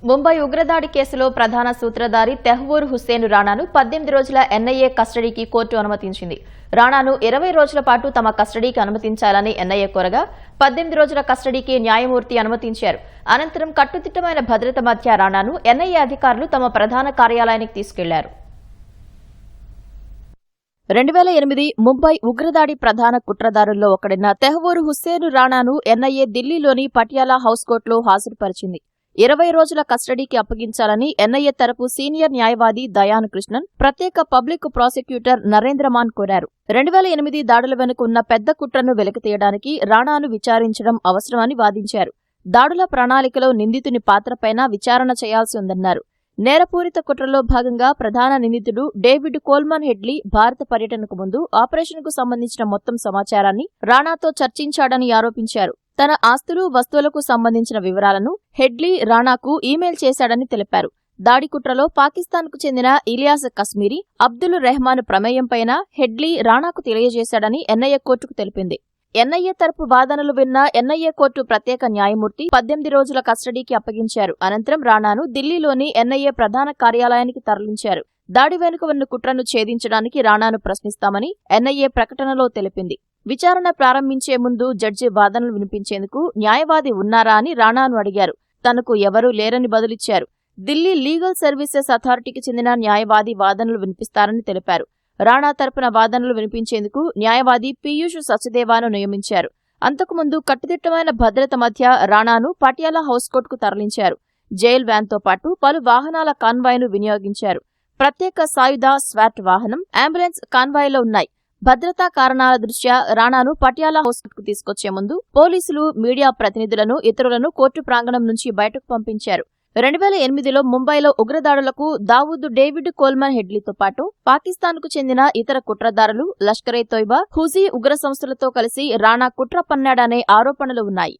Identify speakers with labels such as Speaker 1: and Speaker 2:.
Speaker 1: ముంబై ఉగ్రదాడి కేసులో ప్రధాన సూత్రధారి తెహ్వూర్ హుస్సేన్ రాణాను 18 రోజుల ఎన్ఐఏ కస్టడీకి కోర్టు అనుమతించింది. రాణాను 20 రోజుల పాటు తమ కస్టడీకి అనుమతించాలని ఎన్ఐఏ కోరగా 18 రోజుల కస్టడీకి న్యాయమూర్తి అనుమతించారు. అనంతరం కట్టుదిట్టమైన భద్రత మధ్య రాణాను ఎన్ఐఏ అధికారులు తమ ప్రధాన కార్యాలయానికి తీసుకెళ్లారు. 2008 ముంబై ఉగ్రదాడి ప్రధాన కుట్రదారుల్లో ఒకడైన తెహ్వూర్ హుస్సేన్ రాణాను ఎన్ఐఏ ఢిల్లీలోని పటియాలా హౌస్ కోర్టులో హాజరుపరిచింది. 20 రోజుల కస్టడీకి అప్పగించాలని ఎన్ఐఏ తరపు సీనియర్ న్యాయవాది దయాన్ కృష్ణన్, ప్రత్యేక పబ్లిక్ ప్రాసిక్యూటర్ నరేంద్రమాన్ కోరారు. 2008 దాడుల వెనుక ఉన్న పెద్ద కుట్రను వెలికితీయడానికి రాణాను విచారించడం అవసరమని వాదించారు. దాడుల ప్రణాళికలో నిందితుని పాత్రపైన విచారణ చేయాల్సి ఉందన్నారు. నేరపూరిత కుట్రలో భాగంగా ప్రధాన నిందితుడు డేవిడ్ కోల్మన్ హెడ్లీ భారత పర్యటనకు ముందు ఆపరేషన్కు సంబంధించిన మొత్తం సమాచారాన్ని రాణాతో చర్చించాడని ఆరోపించారు. తన ఆస్తులు, వస్తువులకు సంబంధించిన వివరాలను హెడ్లీ రాణాకు ఈమెయిల్ చేశాడని తెలిపారు. దాడి కుట్రలో పాకిస్తాన్కు చెందిన ఇలియాస్ కశ్మీరీ, అబ్దుల్ రెహమాన్ ప్రమేయంపైన హెడ్లీ రాణాకు తెలియజేశాడని ఎన్ఐఏ కోర్టుకు తెలిపింది. ఎన్ఐఏ తరపు వాదనలు విన్న ఎన్ఐఏ కోర్టు ప్రత్యేక న్యాయమూర్తి 18 రోజుల కస్టడీకి అప్పగించారు. అనంతరం రాణాను ఢిల్లీలోని ఎన్ఐఏ ప్రధాన కార్యాలయానికి తరలించారు. దాడి వెనుక ఉన్న కుట్రను ఛేదించడానికి రాణాను ప్రశ్నిస్తామని ఎన్ఐఏ ప్రకటనలో తెలిపింది. విచారణ ప్రారంభించే ముందు జడ్జి వాదనలు వినిపించేందుకు న్యాయవాది ఉన్నారా అని రాణాను అడిగారు. తనకు ఎవరూ లేరని బదులిచ్చారు. ఢిల్లీ లీగల్ సర్వీసెస్ అథారిటీకి చెందిన న్యాయవాది వాదనలు వినిపిస్తారని తెలిపారు. రాణా తరపున వాదనలు వినిపించేందుకు న్యాయవాది పీయూష్ సచదేవాను నియమించారు. అంతకుముందు కట్టుదిట్టమైన భద్రత మధ్య రాణాను పటియాలా హౌస్ కోర్టుకు తరలించారు. జైల్ వ్యాన్తో పాటు పలు వాహనాల కాన్వాయ్ను వినియోగించారు. ప్రత్యేక సాయుధ స్వాట్ వాహనం, అంబులెన్స్ కాన్వాయ్లో ఉన్నాయి. భద్రతా కారణాల దృష్ట్యా రాణాను పటియాలా హౌస్ కోర్టుకు తీసుకొచ్చే ముందు పోలీసులు, మీడియా ప్రతినిధులను, ఇతరులను కోర్టు ప్రాంగణం నుంచి బయటకు పంపించారు. 2008లో ముంబైలో ఉగ్రదాడులకు దావూద్ డేవిడ్ కోల్మన్ హెడ్లీతో పాటు పాకిస్తాన్కు చెందిన ఇతర కుట్రదారులు, లష్కరే తోయిబా, హుజీ ఉగ్ర సంస్థలతో కలిసి రాణా కుట్ర పన్నాడనే ఆరోపణలు ఉన్నాయి.